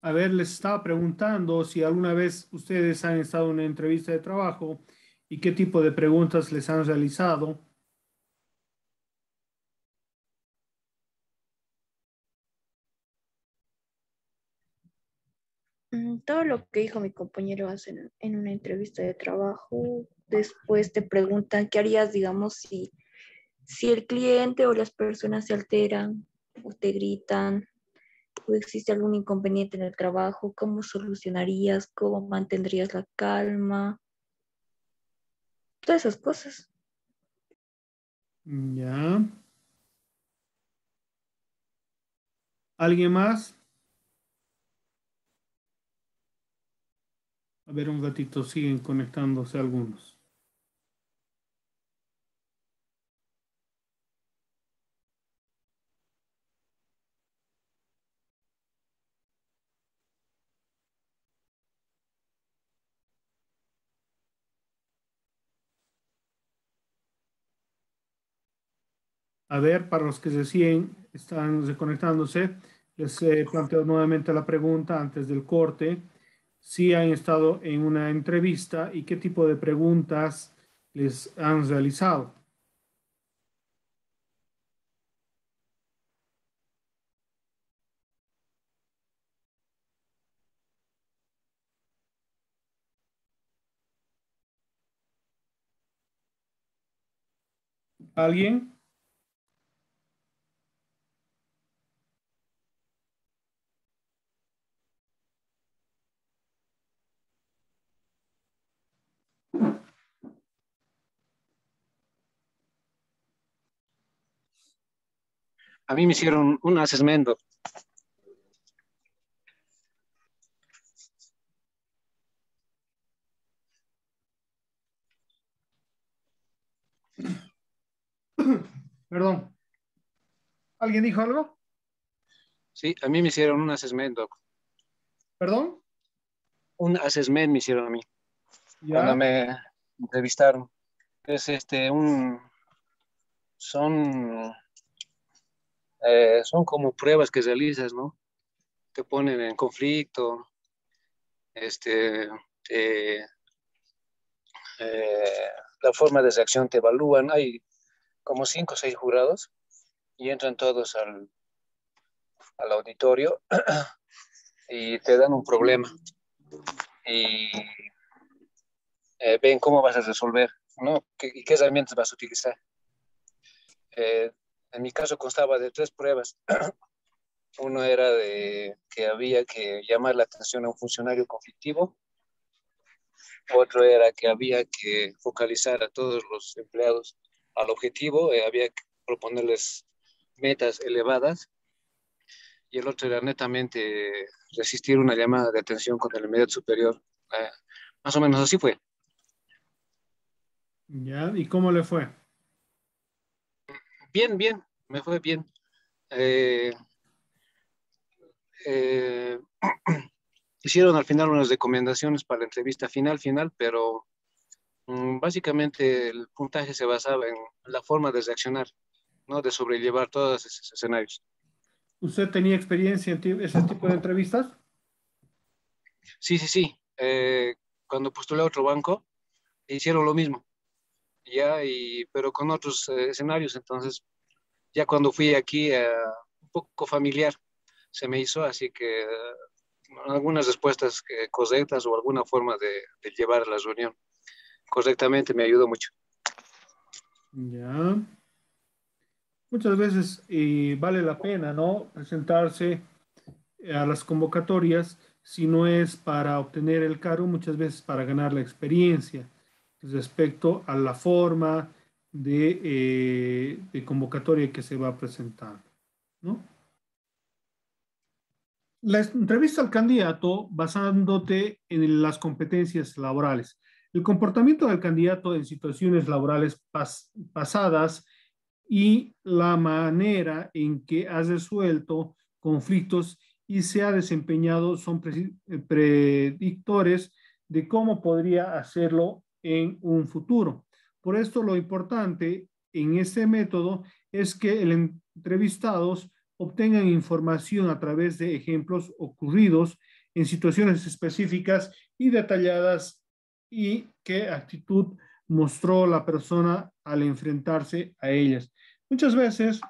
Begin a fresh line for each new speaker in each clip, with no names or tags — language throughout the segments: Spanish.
A ver, les estaba preguntando si alguna vez ustedes han estado en una entrevista de trabajo y qué tipo de preguntas les han realizado.
Todo lo que dijo mi compañero hace en una entrevista de trabajo, después te preguntan qué harías, digamos, si el cliente o las personas se alteran o te gritan o existe algún inconveniente en el trabajo, cómo solucionarías, cómo mantendrías la calma, todas esas cosas.
Ya. ¿Alguien más? A ver, un ratito, siguen conectándose algunos. A ver, para los que se siguen, están reconectándose, les planteo nuevamente la pregunta antes del corte. Si han estado en una entrevista y qué tipo de preguntas les han realizado. ¿Alguien?
A mí me hicieron un asesmento.
Perdón. ¿Alguien dijo algo?
Sí, a mí me hicieron un asesmento.
¿Perdón?
Un assessment me hicieron a mí cuando
¿Ya?
me entrevistaron. Es son, son como pruebas que realizas, ¿no? Te ponen en conflicto, este, te, eh, la forma de reacción te evalúan. Hay como 5 o 6 jurados y entran todos al auditorio y te dan un problema y ven cómo vas a resolver, ¿no? Y qué herramientas vas a utilizar. Eh, en mi caso constaba de 3 pruebas. Uno era de que había que llamar la atención a un funcionario conflictivo. Otro era que había que focalizar a todos los empleados al objetivo. Había que proponerles metas elevadas. Y el otro era netamente resistir una llamada de atención con el inmediato superior. Eh, Más o menos así fue.
¿Ya? ¿Y cómo le fue?
Bien, bien, me fue bien. Eh, eh, Hicieron al final unas recomendaciones para la entrevista final, pero básicamente el puntaje se basaba en la forma de reaccionar, ¿no? De sobrellevar todos esos escenarios.
¿Usted tenía experiencia en ese tipo de entrevistas?
Sí, sí, sí. Cuando postulé a otro banco, hicieron lo mismo, ya, pero con otros escenarios. Entonces, ya cuando fui aquí, un poco familiar se me hizo, así que algunas respuestas correctas o alguna forma de llevar la reunión correctamente me ayudó mucho.
Ya. muchas veces vale la pena, ¿no? Presentarse a las convocatorias, si no es para obtener el cargo, muchas veces para ganar la experiencia respecto a la forma de convocatoria que se va a presentar, ¿no? La entrevista al candidato basándote en las competencias laborales. El comportamiento del candidato en situaciones laborales pasadas y la manera en que has resuelto conflictos y se ha desempeñado son predictores de cómo podría hacerlo en un futuro. Por esto lo importante en este método es que el entrevistados obtengan información a través de ejemplos ocurridos en situaciones específicas y detalladas y qué actitud mostró la persona al enfrentarse a ellas. Muchas veces,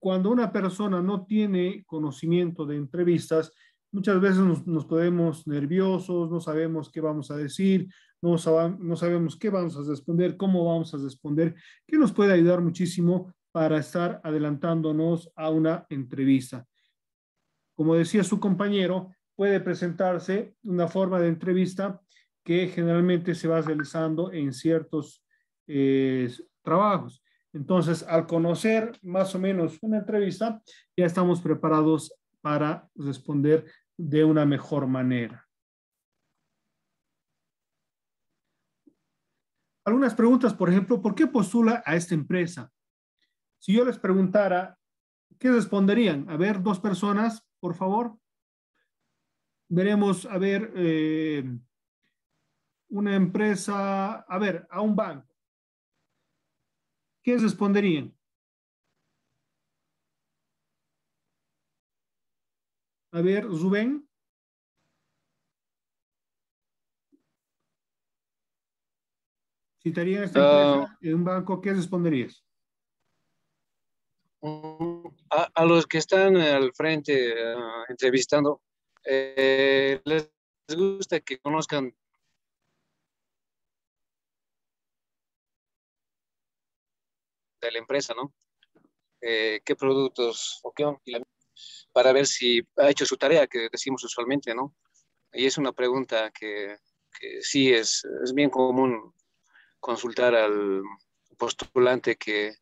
cuando una persona no tiene conocimiento de entrevistas, muchas veces nos podemos nerviosos, no sabemos qué vamos a decir, no sabemos qué vamos a responder, cómo vamos a responder, que nos puede ayudar muchísimo para estar adelantándonos a una entrevista. Como decía su compañero, puede presentarse una forma de entrevista que generalmente se va realizando en ciertos trabajos. Entonces, al conocer más o menos una entrevista, ya estamos preparados para responder de una mejor manera. Algunas preguntas, por ejemplo, ¿por qué postula a esta empresa? Si yo les preguntara, ¿qué responderían? A ver, dos personas, por favor. Veremos, a ver, una empresa, a ver, a un banco. ¿Qué responderían? A ver, Rubén. Si te harían esta empresa en un banco, ¿qué responderías?
A los que están al frente entrevistando, les gusta que conozcan de la empresa, ¿no? Qué productos o qué, para ver si ha hecho su tarea, que decimos usualmente, ¿no? Y es una pregunta que sí es bien común consultar al postulante que,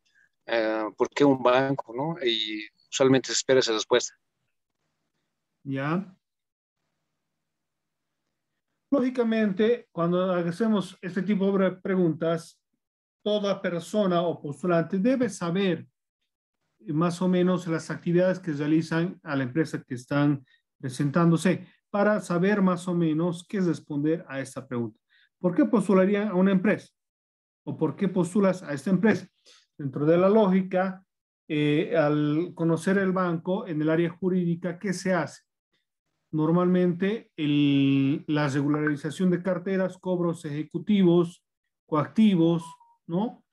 ¿por qué un banco, no? Y usualmente se espera esa respuesta.
Ya. Lógicamente, cuando hacemos este tipo de preguntas, toda persona o postulante debe saber más o menos las actividades que realizan a la empresa que están presentándose para saber más o menos qué responder a esta pregunta. ¿Por qué postularían a una empresa? ¿O por qué postulas a esta empresa? Dentro de la lógica, al conocer el banco en el área jurídica, ¿qué se hace? Normalmente la regularización de carteras, cobros ejecutivos, coactivos, ¿no?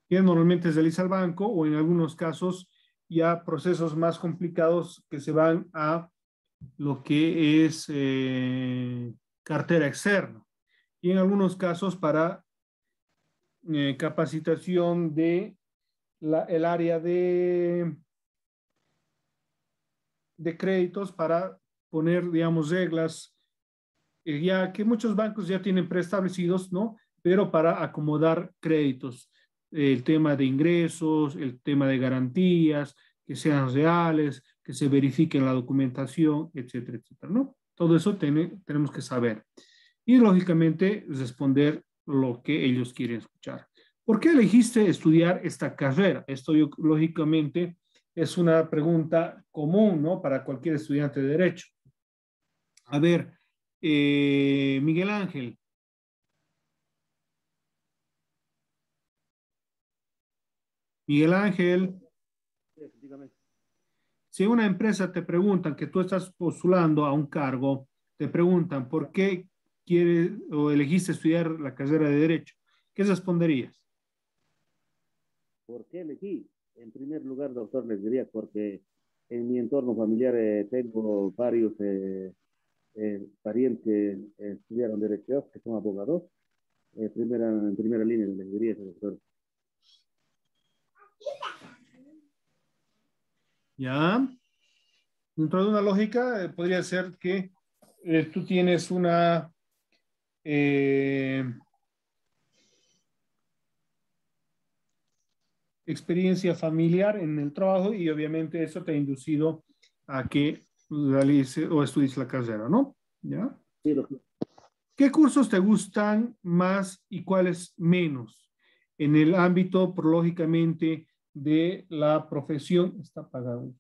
Que normalmente se realiza el banco o en algunos casos ya procesos más complicados que se van a lo que es cartera externa. Y en algunos casos para capacitación de el área de créditos para poner, digamos, reglas, ya que muchos bancos ya tienen preestablecidos, ¿no? Pero para acomodar créditos, el tema de ingresos, el tema de garantías, que sean reales, que se verifique la documentación, etcétera, etcétera, ¿no? Todo eso tenemos que saber. Y lógicamente responder lo que ellos quieren escuchar. ¿Por qué elegiste estudiar esta carrera? Esto yo, lógicamente es una pregunta común, ¿no? Para cualquier estudiante de derecho. A ver, Miguel Ángel. Miguel Ángel, si una empresa te preguntan que tú estás postulando a un cargo, te preguntan por qué quieres o elegiste estudiar la carrera de Derecho, ¿qué responderías?
¿Por qué elegí? En primer lugar, doctor, les diría porque en mi entorno familiar tengo varios parientes que estudiaron Derecho, que son abogados. En primera línea les diría eso, doctor.
¿Ya? Dentro de una lógica, podría ser que tú tienes una experiencia familiar en el trabajo y obviamente eso te ha inducido a que realices o estudies la carrera, ¿no? ¿Ya?
Sí, doctor.
¿Qué cursos te gustan más y cuáles menos? En el ámbito, lógicamente, de la profesión, está apagado.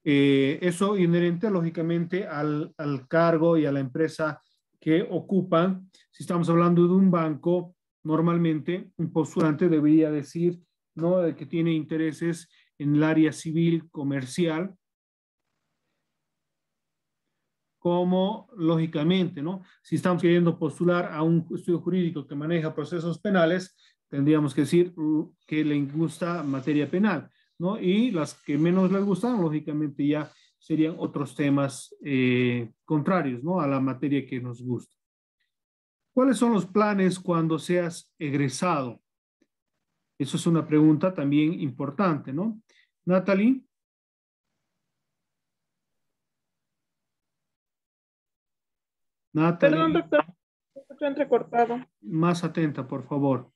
Eso inherente, lógicamente, al cargo y a la empresa que ocupan. Si estamos hablando de un banco, normalmente un postulante debería decir, ¿no?, de que tiene intereses en el área civil, comercial, como lógicamente, ¿no? Si estamos queriendo postular a un estudio jurídico que maneja procesos penales, tendríamos que decir que le gusta materia penal, ¿no? Y las que menos les gustan, lógicamente ya serían otros temas contrarios, ¿no?, a la materia que nos gusta. ¿Cuáles son los planes cuando seas egresado? Eso es una pregunta también importante, ¿no? Natalie.
Perdón,
Natalie,
doctor, estoy entrecortado.
más atenta, por favor.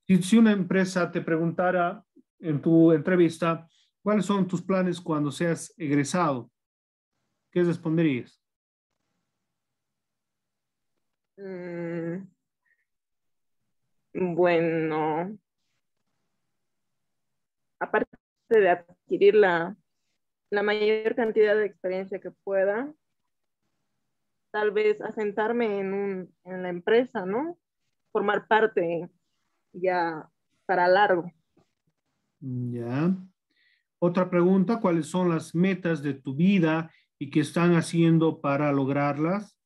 Si una empresa te preguntara en tu entrevista, ¿cuáles son tus planes cuando seas egresado? ¿Qué responderías?
Mm, bueno, aparte de adquirir la mayor cantidad de experiencia que pueda, tal vez asentarme en la empresa, ¿no? Formar parte ya para largo.
Ya. Otra pregunta, ¿cuáles son las metas de tu vida y qué están haciendo para lograrlas?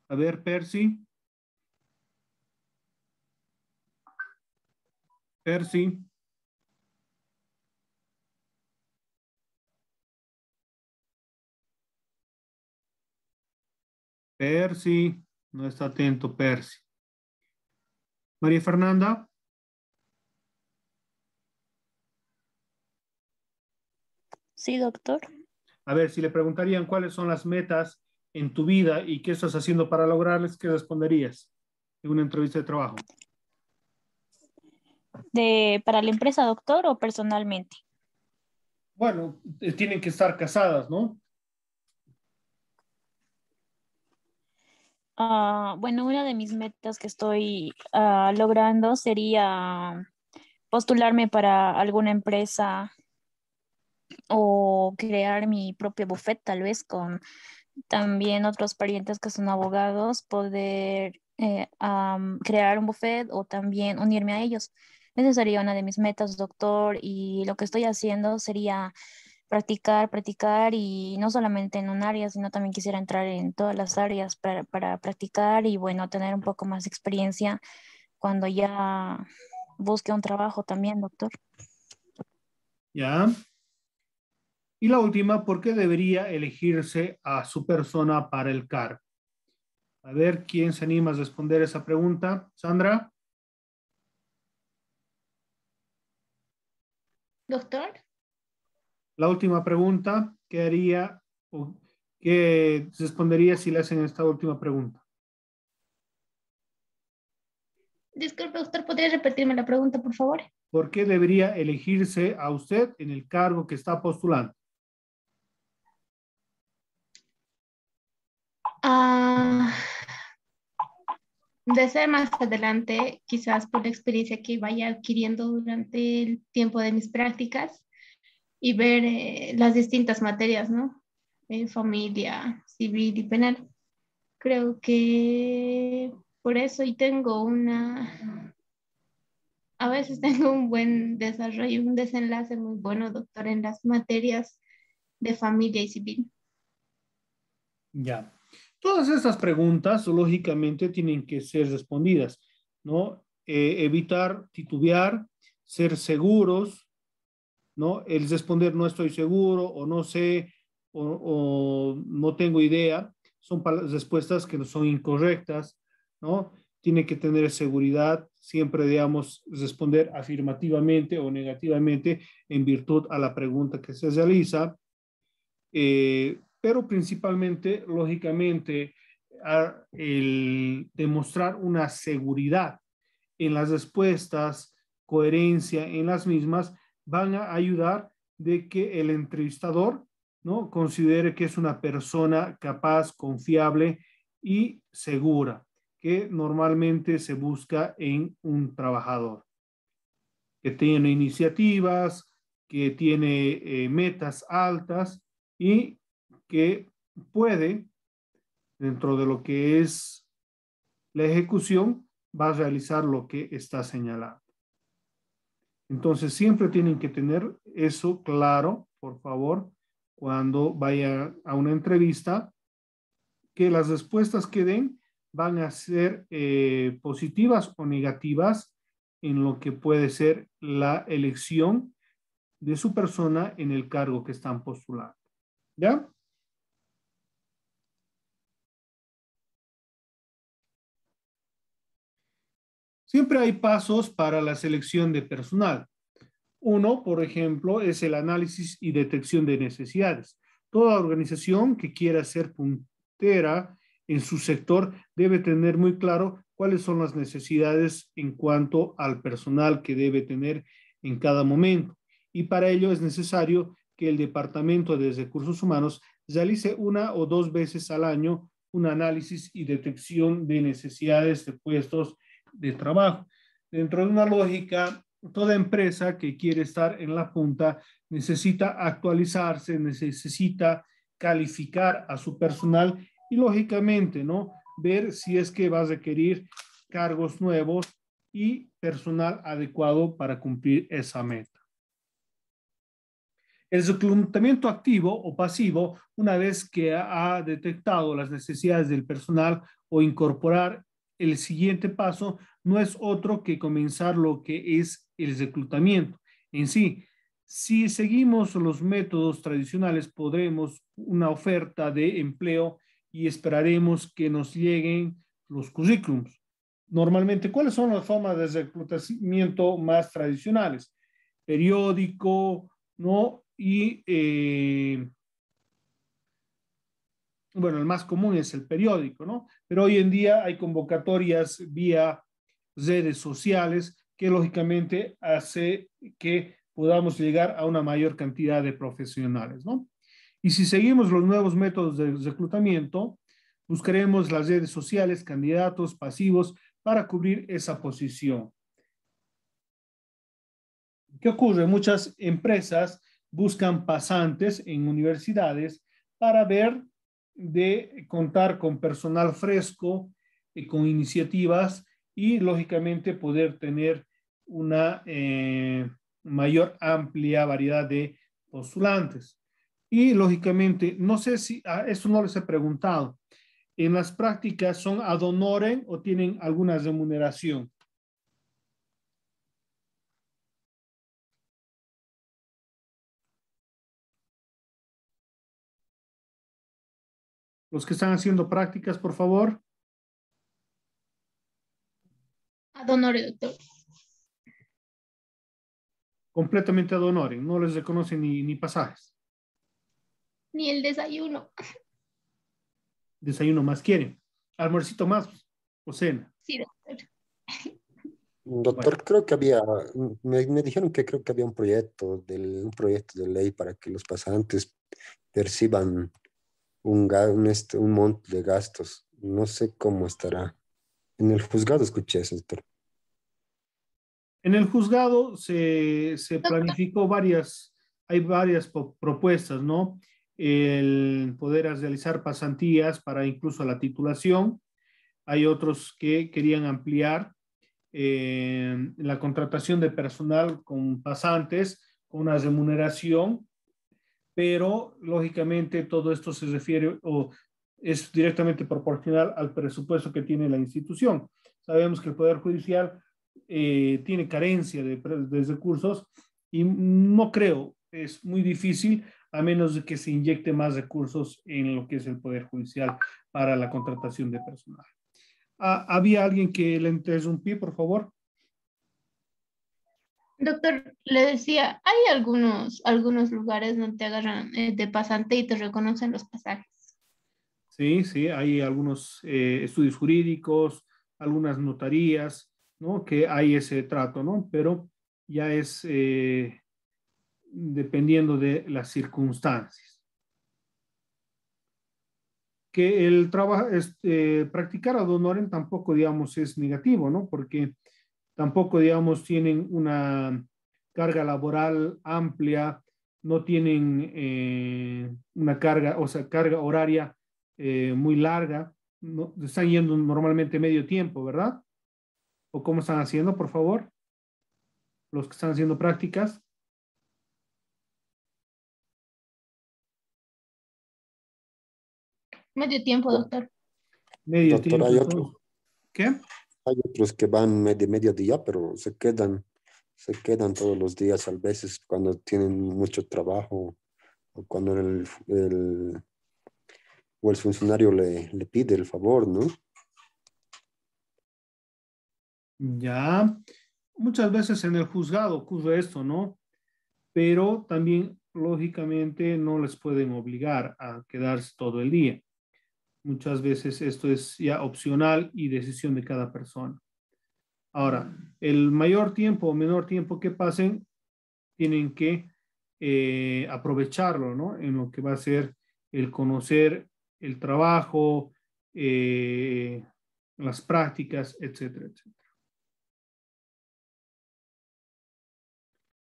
A ver, Percy. Percy. Percy. No está atento, Percy. María Fernanda.
Sí, doctor.
A ver, si le preguntarían cuáles son las metas en tu vida y qué estás haciendo para lograrlas, ¿qué responderías en una entrevista de trabajo?
¿Para la empresa, doctor, o personalmente?
Bueno, tienen que estar casadas, ¿no?
Bueno, una de mis metas que estoy logrando sería postularme para alguna empresa o crear mi propio buffet, tal vez con también otros parientes que son abogados, poder crear un buffet o también unirme a ellos. Esa sería una de mis metas, doctor, y lo que estoy haciendo sería practicar, practicar y no solamente en un área, sino también quisiera entrar en todas las áreas para practicar y bueno, tener un poco más de experiencia cuando ya busque un trabajo también, doctor.
Ya. Y la última, ¿por qué debería elegirse a su persona para el cargo? A ver, ¿quién se anima a responder esa pregunta? Sandra.
Doctor,
La última pregunta, ¿qué haría o qué respondería si le hacen esta última pregunta?
disculpe, doctor, ¿podría repetirme la pregunta, por favor?
¿Por qué debería elegirse a usted en el cargo que está postulando?
Ah, de ser más adelante, quizás por la experiencia que vaya adquiriendo durante el tiempo de mis prácticas y ver las distintas materias, ¿no? Familia, civil y penal. Creo que por eso y a veces tengo un buen desarrollo, un desenlace muy bueno, doctor, en las materias de familia y civil.
Ya. Todas estas preguntas, lógicamente, tienen que ser respondidas, ¿no? Evitar titubear, ser seguros, ¿no? El responder no estoy seguro o no sé o no tengo idea, son respuestas que no son incorrectas, ¿no? tiene que tener seguridad, siempre debemos responder afirmativamente o negativamente en virtud a la pregunta que se realiza, pero principalmente, lógicamente, el demostrar una seguridad en las respuestas, coherencia en las mismas, van a ayudar de que el entrevistador, ¿no?, considere que es una persona capaz, confiable y segura, que normalmente se busca en un trabajador, que tiene iniciativas, que tiene metas altas y que puede, dentro de lo que es la ejecución, va a realizar lo que está señalado. Entonces, siempre tienen que tener eso claro, por favor, cuando vaya a una entrevista, que las respuestas que den van a ser positivas o negativas en lo que puede ser la elección de su persona en el cargo que están postulando. ¿Ya? Siempre hay pasos para la selección de personal. Uno, por ejemplo, es el análisis y detección de necesidades. Toda organización que quiera ser puntera en su sector debe tener muy claro cuáles son las necesidades en cuanto al personal que debe tener en cada momento. Y para ello es necesario que el Departamento de Recursos Humanos realice 1 o 2 veces al año un análisis y detección de necesidades de puestos de trabajo. Dentro de una lógica, toda empresa que quiere estar en la punta necesita actualizarse, necesita calificar a su personal y lógicamente, ¿no?, ver si es que va a requerir cargos nuevos y personal adecuado para cumplir esa meta. El reclutamiento activo o pasivo, una vez que ha detectado las necesidades del personal o incorporar, el siguiente paso no es otro que comenzar lo que es el reclutamiento en sí. Si seguimos los métodos tradicionales, podremos una oferta de empleo y esperaremos que nos lleguen los currículums. Normalmente, ¿cuáles son las formas de reclutamiento más tradicionales? Periódico, ¿no? Y bueno, el más común es el periódico, ¿no? Pero hoy en día hay convocatorias vía redes sociales que lógicamente hace que podamos llegar a una mayor cantidad de profesionales, ¿no? Y si seguimos los nuevos métodos de reclutamiento, buscaremos las redes sociales, candidatos pasivos para cubrir esa posición. ¿Qué ocurre? Muchas empresas buscan pasantes en universidades para ver de contar con personal fresco, con iniciativas y lógicamente poder tener una mayor amplia variedad de postulantes. Y lógicamente, no sé si, eso no les he preguntado, ¿en las prácticas son ad honorem o tienen alguna remuneración? Los que están haciendo prácticas, por favor.
Ad honorem, doctor.
Completamente ad honorem, no les reconocen ni pasajes.
Ni el desayuno.
Desayuno más quieren. Almuercito más o cena.
Sí, doctor.
Doctor,
Bueno.
creo que había, me dijeron que creo que había un proyecto de ley para que los pasantes perciban un monto de gastos. No sé cómo estará. En el juzgado escuché eso, doctor.
En el juzgado se planificó hay varias propuestas, ¿no? El poder realizar pasantías para incluso la titulación. Hay otros que querían ampliar la contratación de personal con pasantes, con una remuneración, pero lógicamente todo esto se refiere o es directamente proporcional al presupuesto que tiene la institución. Sabemos que el Poder Judicial tiene carencia de recursos y no creo, es muy difícil a menos de que se inyecte más recursos en lo que es el Poder Judicial para la contratación de personal. ¿Había alguien que le interrumpí, por favor?
Doctor, le decía, hay algunos lugares donde te agarran de pasante y te reconocen los pasajes.
Sí, sí, hay algunos estudios jurídicos, algunas notarías, ¿no? Que hay ese trato, ¿no? Pero ya es dependiendo de las circunstancias. Que el trabajo, practicar ad honorem tampoco, digamos, es negativo, ¿no? Porque tampoco, digamos, tienen una carga laboral amplia, no tienen una carga, o sea, carga horaria muy larga, no, están yendo normalmente medio tiempo, ¿verdad? ¿O cómo están haciendo, por favor? Los que están haciendo prácticas.
Medio tiempo, doctor.
Medio
Doctor,
tiempo, entonces. ¿Qué?
hay otros que van de mediodía, pero se quedan todos los días, a veces cuando tienen mucho trabajo o cuando o el funcionario le pide el favor, ¿no?
Ya, muchas veces en el juzgado ocurre esto, ¿no? Pero también, lógicamente, no les pueden obligar a quedarse todo el día. Muchas veces esto es ya opcional y decisión de cada persona. Ahora, el mayor tiempo o menor tiempo que pasen, tienen que aprovecharlo, ¿no? En lo que va a ser el conocer el trabajo, las prácticas, etcétera, etcétera.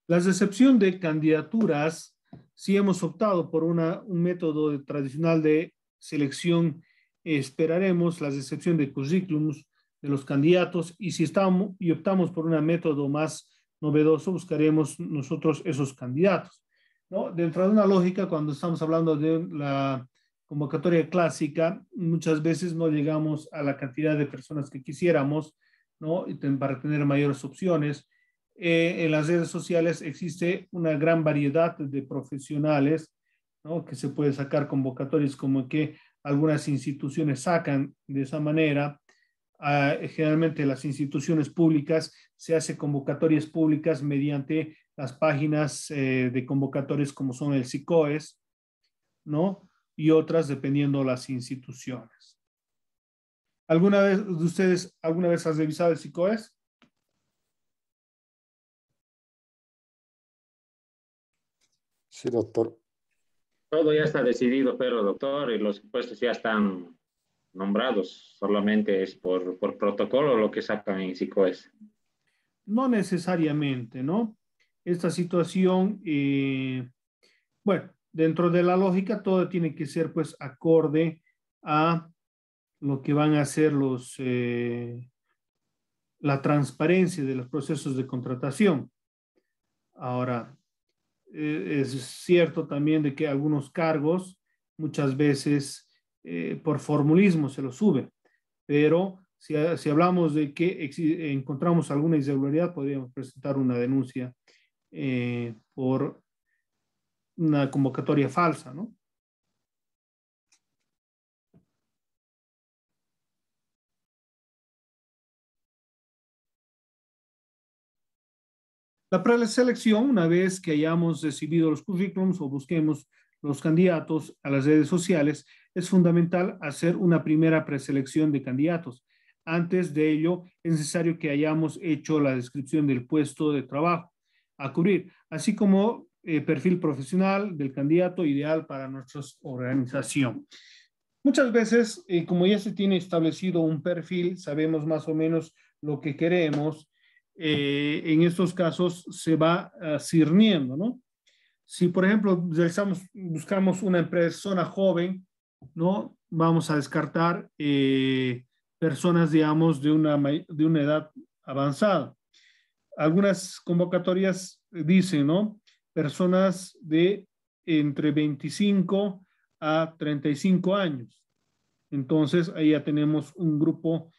La recepción de candidaturas, si hemos optado por un método tradicional de selección, esperaremos la recepción de currículums de los candidatos y si estamos y optamos por un método más novedoso, buscaremos nosotros esos candidatos, ¿no? Dentro de una lógica, cuando estamos hablando de la convocatoria clásica, muchas veces no llegamos a la cantidad de personas que quisiéramos, ¿no? Para tener mayores opciones. En las redes sociales existe una gran variedad de profesionales, ¿no? Que se puede sacar convocatorias como que algunas instituciones sacan de esa manera. Generalmente las instituciones públicas se hacen convocatorias públicas mediante las páginas de convocatorias como son el SICOES, ¿no? Y otras dependiendo las instituciones. ¿Alguna vez de ustedes, alguna vez has revisado el SICOES?
Sí, doctor.
Todo ya está decidido, pero doctor, y los puestos ya están nombrados, solamente es por protocolo lo que sacan en SICOES.
No necesariamente, ¿no? Esta situación, bueno, dentro de la lógica, todo tiene que ser pues acorde a lo que van a ser la transparencia de los procesos de contratación. Ahora, es cierto también de que algunos cargos muchas veces por formulismo se los sube, pero si hablamos de que encontramos alguna irregularidad, podríamos presentar una denuncia por una convocatoria falsa, ¿no? La preselección, una vez que hayamos recibido los currículums o busquemos los candidatos a las redes sociales, es fundamental hacer una primera preselección de candidatos. Antes de ello, es necesario que hayamos hecho la descripción del puesto de trabajo a cubrir, así como perfil profesional del candidato ideal para nuestra organización. Muchas veces, como ya se tiene establecido un perfil, sabemos más o menos lo que queremos. En estos casos se va cirniendo, ¿no? Si, por ejemplo, buscamos una persona joven, ¿no? Vamos a descartar personas, digamos, de una edad avanzada. Algunas convocatorias dicen, ¿no? Personas de entre 25 a 35 años. Entonces, ahí ya tenemos un grupo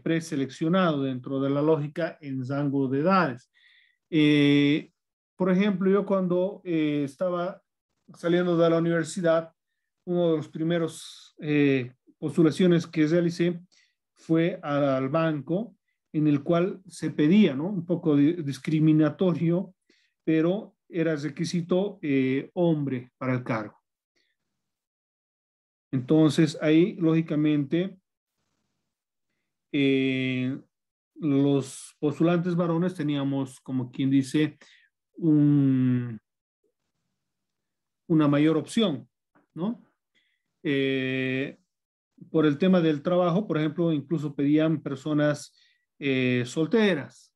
preseleccionado dentro de la lógica en rango de edades. Por ejemplo, yo cuando estaba saliendo de la universidad, uno de los primeros postulaciones que realicé fue al banco en el cual se pedía, ¿no? Un poco discriminatorio, pero era requisito hombre para el cargo. Entonces, ahí, lógicamente, los postulantes varones teníamos, como quien dice, una mayor opción, ¿no? Por el tema del trabajo, por ejemplo, incluso pedían personas solteras,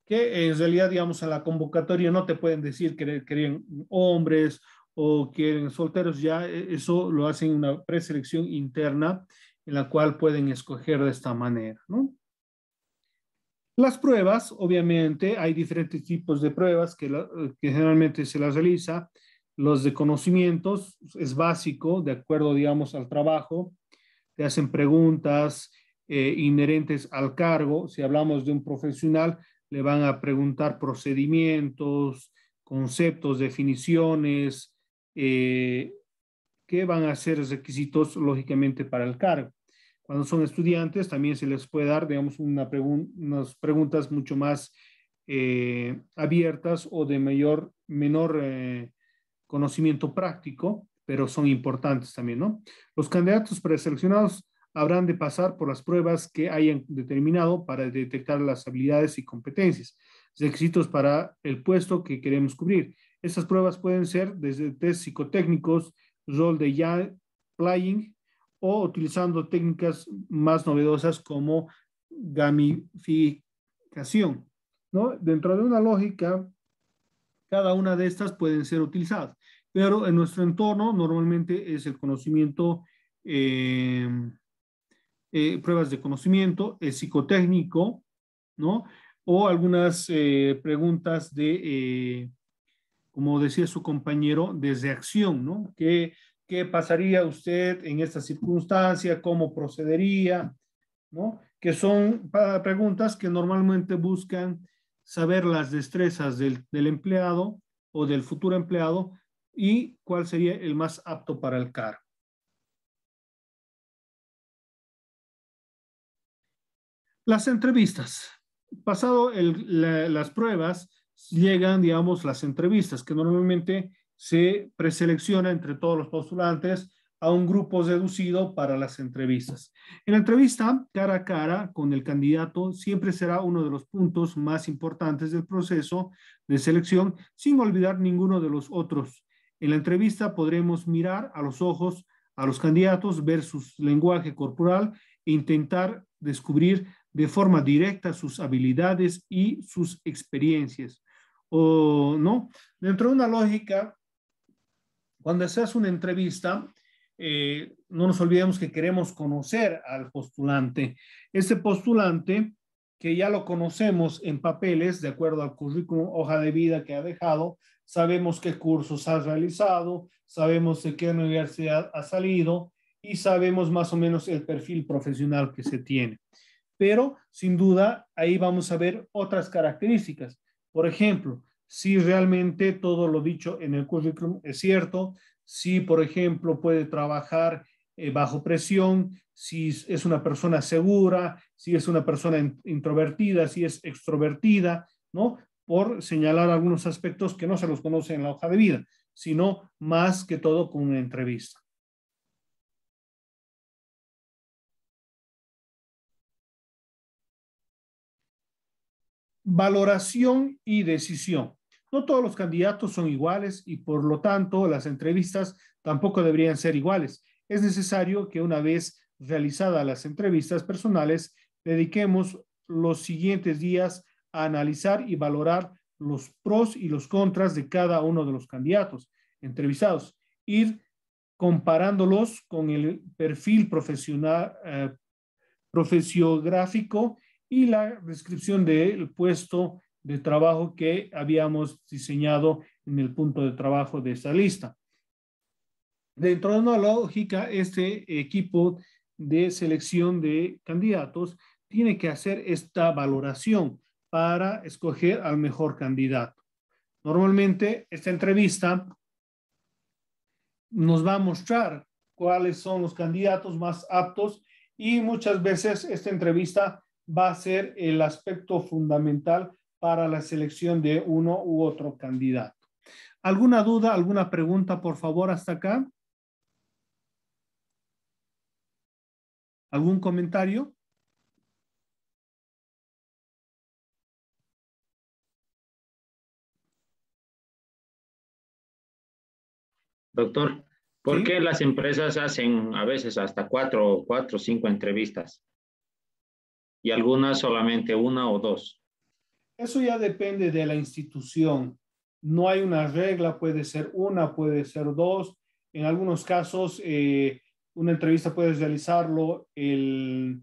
que en realidad, digamos, a la convocatoria no te pueden decir que querían hombres o quieren solteros, ya eso lo hacen una preselección interna en la cual pueden escoger de esta manera, ¿no? Las pruebas, obviamente, hay diferentes tipos de pruebas que generalmente se las realiza. Los de conocimientos es básico, de acuerdo, digamos, al trabajo. Te hacen preguntas inherentes al cargo. Si hablamos de un profesional, le van a preguntar procedimientos, conceptos, definiciones, que van a ser requisitos, lógicamente, para el cargo. Cuando son estudiantes, también se les puede dar, digamos, unas preguntas mucho más abiertas o de menor conocimiento práctico, pero son importantes también, ¿no? Los candidatos preseleccionados habrán de pasar por las pruebas que hayan determinado para detectar las habilidades y competencias, requisitos para el puesto que queremos cubrir. Estas pruebas pueden ser desde test psicotécnicos, rol de playing, o utilizando técnicas más novedosas como gamificación, ¿no? Dentro de una lógica, cada una de estas pueden ser utilizadas, pero en nuestro entorno normalmente es el conocimiento, pruebas de conocimiento, psicotécnico, ¿no? O algunas preguntas como decía su compañero, de reacción, ¿no? ¿Qué pasaría usted en esta circunstancia? ¿Cómo procedería? ¿No? Que son preguntas que normalmente buscan saber las destrezas del empleado o del futuro empleado y cuál sería el más apto para el cargo. Las entrevistas. Pasado las pruebas, llegan, digamos, las entrevistas, que normalmente se preselecciona entre todos los postulantes a un grupo reducido para las entrevistas. En la entrevista cara a cara con el candidato siempre será uno de los puntos más importantes del proceso de selección, sin olvidar ninguno de los otros. En la entrevista podremos mirar a los ojos a los candidatos, ver su lenguaje corporal e intentar descubrir de forma directa sus habilidades y sus experiencias. O no, dentro de una lógica, cuando se hace una entrevista, no nos olvidemos que queremos conocer al postulante. Este postulante, que ya lo conocemos en papeles, de acuerdo al currículum, hoja de vida que ha dejado, sabemos qué cursos ha realizado, sabemos de qué universidad ha salido y sabemos más o menos el perfil profesional que se tiene. Pero, sin duda, ahí vamos a ver otras características. Por ejemplo, si realmente todo lo dicho en el currículum es cierto, si, por ejemplo, puede trabajar bajo presión, si es una persona segura, si es una persona introvertida, si es extrovertida, ¿no? Por señalar algunos aspectos que no se los conoce en la hoja de vida, sino más que todo con una entrevista. Valoración y decisión. No todos los candidatos son iguales y por lo tanto las entrevistas tampoco deberían ser iguales. Es necesario que una vez realizadas las entrevistas personales, dediquemos los siguientes días a analizar y valorar los pros y los contras de cada uno de los candidatos entrevistados, ir comparándolos con el perfil profesional, profesiográfico y la descripción del puesto de trabajo que habíamos diseñado en el punto de trabajo de esta lista. Dentro de una lógica, este equipo de selección de candidatos tiene que hacer esta valoración para escoger al mejor candidato. Normalmente, esta entrevista nos va a mostrar cuáles son los candidatos más aptos y muchas veces esta entrevista va a ser el aspecto fundamental para la selección de uno u otro candidato. ¿Alguna duda, alguna pregunta, por favor, hasta acá? ¿Algún comentario?
Doctor, ¿por
Sí.
qué las empresas hacen a veces hasta cuatro o cinco entrevistas y algunas solamente una o dos?
Eso ya depende de la institución. No hay una regla, puede ser una, puede ser dos. En algunos casos, una entrevista puede realizarlo el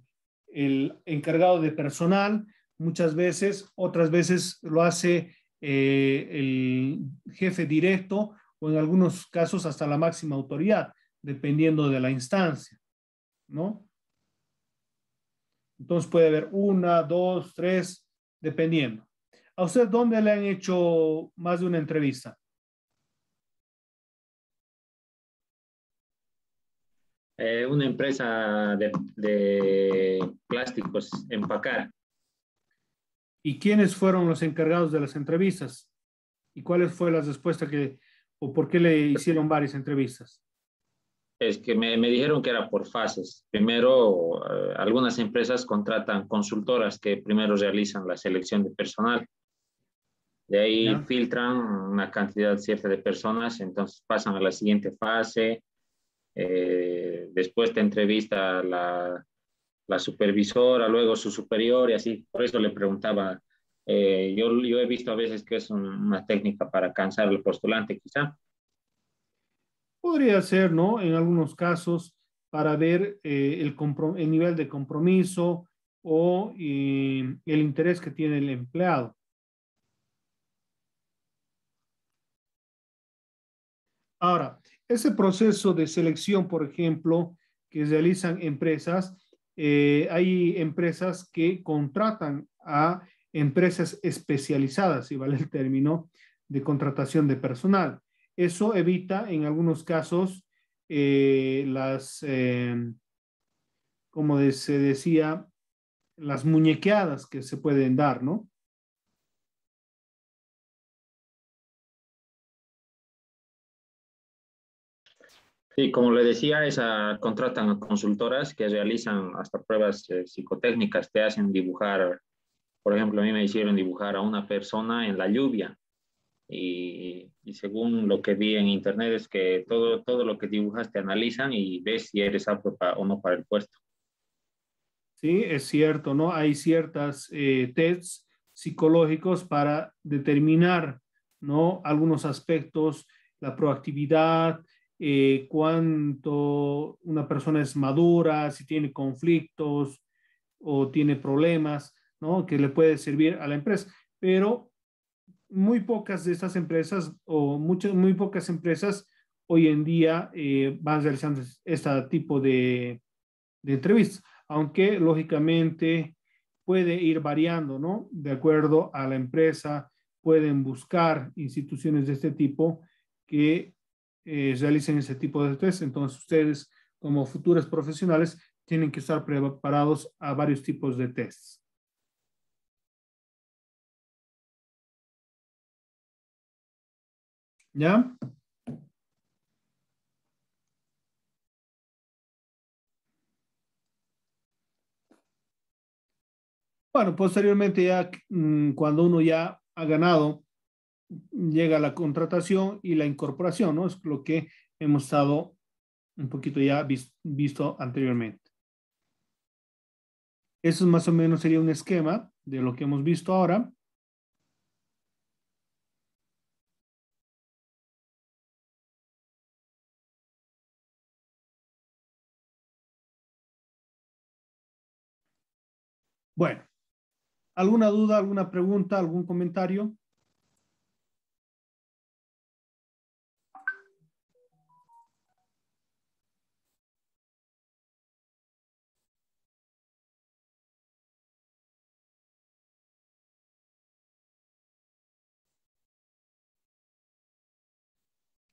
encargado de personal, muchas veces, otras veces lo hace el jefe directo o en algunos casos hasta la máxima autoridad, dependiendo de la instancia, ¿no? Entonces puede haber una, dos, tres, dependiendo. ¿A usted dónde le han hecho más de una entrevista?
Una empresa de plásticos, empacar.
¿Y quiénes fueron los encargados de las entrevistas? ¿Y cuáles fue las respuestas o por qué le hicieron varias entrevistas?
Es que me dijeron que era por fases. Primero, algunas empresas contratan consultoras que primero realizan la selección de personal. De ahí
¿Ya?
filtran una cantidad cierta de personas, entonces pasan a la siguiente fase. Después te entrevista la supervisora, luego su superior y así. Por eso le preguntaba, yo he visto a veces que es una técnica para cansar al postulante, quizá.
Podría ser, ¿no? En algunos casos, para ver el nivel de compromiso o el interés que tiene el empleado. Ahora, ese proceso de selección, por ejemplo, que realizan empresas, hay empresas que contratan a empresas especializadas, si vale el término, de contratación de personal. Eso evita en algunos casos como se decía, las muñequeadas que se pueden dar, ¿no?
Sí, como le decía, contratan a consultoras que realizan hasta pruebas psicotécnicas, te hacen dibujar, por ejemplo, a mí me hicieron dibujar a una persona en la lluvia y según lo que vi en internet es que todo lo que dibujas te analizan y ves si eres apto o no para el puesto.
Sí, es cierto, ¿no? Hay ciertas tests psicológicos para determinar, ¿no? Algunos aspectos, la proactividad, cuánto una persona es madura, si tiene conflictos o tiene problemas, ¿no? Que le puede servir a la empresa. Pero muy pocas de estas empresas o muy pocas empresas hoy en día van realizando este tipo de entrevistas, aunque lógicamente puede ir variando, ¿no? De acuerdo a la empresa, pueden buscar instituciones de este tipo que realicen ese tipo de test. Entonces, ustedes, como futuros profesionales, tienen que estar preparados a varios tipos de tests. ¿Ya? Bueno, posteriormente ya cuando uno ya ha ganado, llega la contratación y la incorporación, ¿no? Es lo que hemos estado un poquito ya visto anteriormente. Eso más o menos sería un esquema de lo que hemos visto ahora. Bueno, ¿alguna duda, alguna pregunta, algún comentario?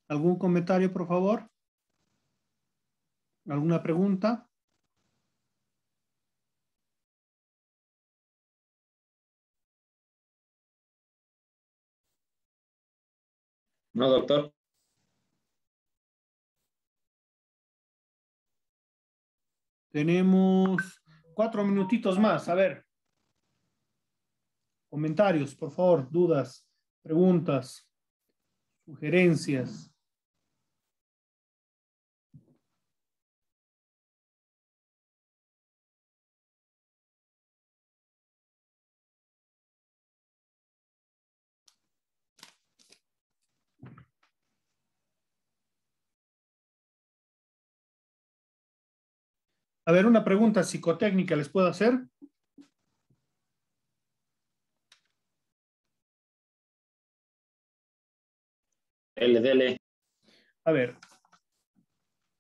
¿Algún comentario, por favor? ¿Alguna pregunta?
No, doctor.
Tenemos 4 minutitos más. A ver. Comentarios, por favor, dudas, preguntas, sugerencias. A ver, una pregunta psicotécnica, ¿les puedo hacer?
Dele.
A ver,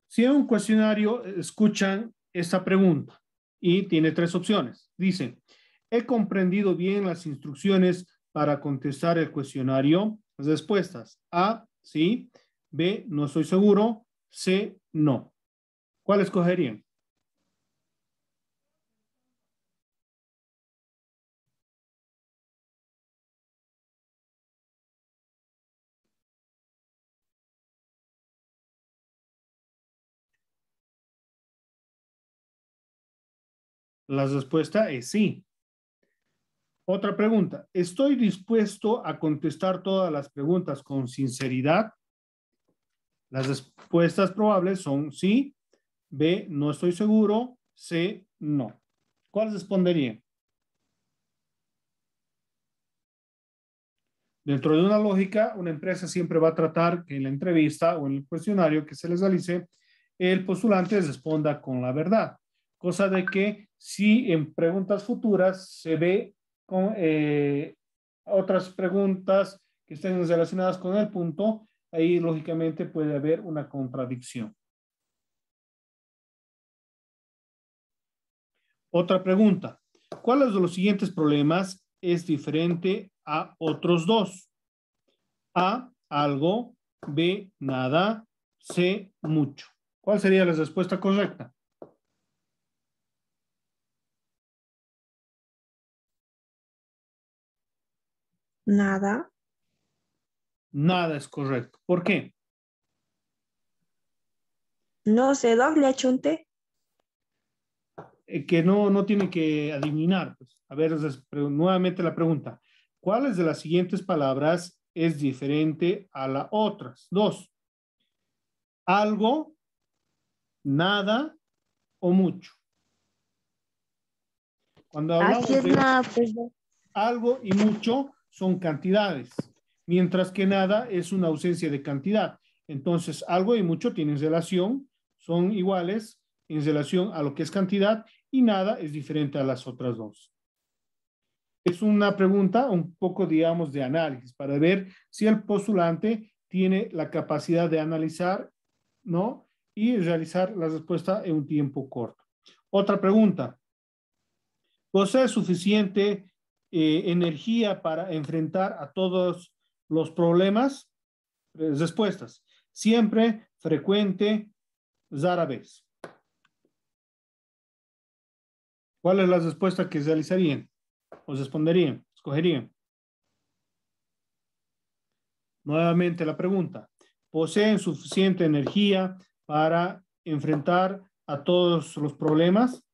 si en un cuestionario escuchan esta pregunta y tiene 3 opciones. Dice, ¿he comprendido bien las instrucciones para contestar el cuestionario? Las respuestas: A, sí; B, no estoy seguro; C, no. ¿Cuál escogerían? La respuesta es sí. Otra pregunta. ¿Estoy dispuesto a contestar todas las preguntas con sinceridad? Las respuestas probables son sí; B, no estoy seguro; C, no. ¿Cuál respondería? Dentro de una lógica, una empresa siempre va a tratar que en la entrevista o en el cuestionario que se les realice, el postulante responda con la verdad. Cosa de que si en preguntas futuras se ve con otras preguntas que estén relacionadas con el punto, ahí lógicamente puede haber una contradicción. Otra pregunta. ¿Cuáles de los siguientes problemas es diferente a otros dos? A, algo; B, nada; C, mucho. ¿Cuál sería la respuesta correcta?
Nada.
Nada es correcto. ¿Por qué?
No sé, Doc, le achunté.
Que no tiene que adivinar. Pues. A ver, nuevamente la pregunta. ¿Cuáles de las siguientes palabras es diferente a las otras dos? Algo, nada o mucho. Cuando
Así
hablamos
es,
de
nada, pues.
algo y mucho son cantidades, mientras que nada es una ausencia de cantidad. Entonces, algo y mucho tienen relación, son iguales en relación a lo que es cantidad, y nada es diferente a las otras dos. Es una pregunta un poco, digamos, de análisis para ver si el postulante tiene la capacidad de analizar, ¿no? Y realizar la respuesta en un tiempo corto. Otra pregunta. ¿Posee suficiente energía para enfrentar a todos los problemas? Respuestas: siempre, frecuente, rara vez. ¿Cuál es la respuesta que realizarían? ¿O responderían? ¿Escogerían? Nuevamente la pregunta. ¿Poseen suficiente energía para enfrentar a todos los problemas?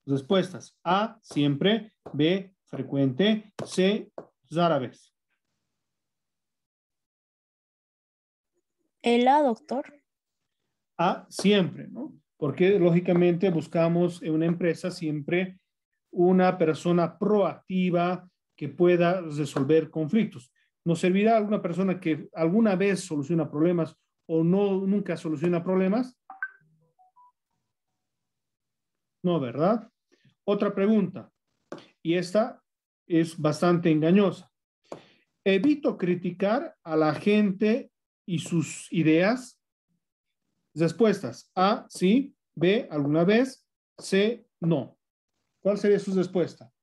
Respuestas: A, siempre; B, frecuente; C, rara vez.
El A, doctor.
A, siempre, ¿no? Porque lógicamente buscamos en una empresa siempre una persona proactiva que pueda resolver conflictos. ¿Nos servirá alguna persona que alguna vez soluciona problemas o nunca soluciona problemas? No, ¿verdad? Otra pregunta, y esta es bastante engañosa. ¿Evito criticar a la gente y sus ideas? Respuestas: A, sí; B, alguna vez; C, no. ¿Cuál sería su respuesta?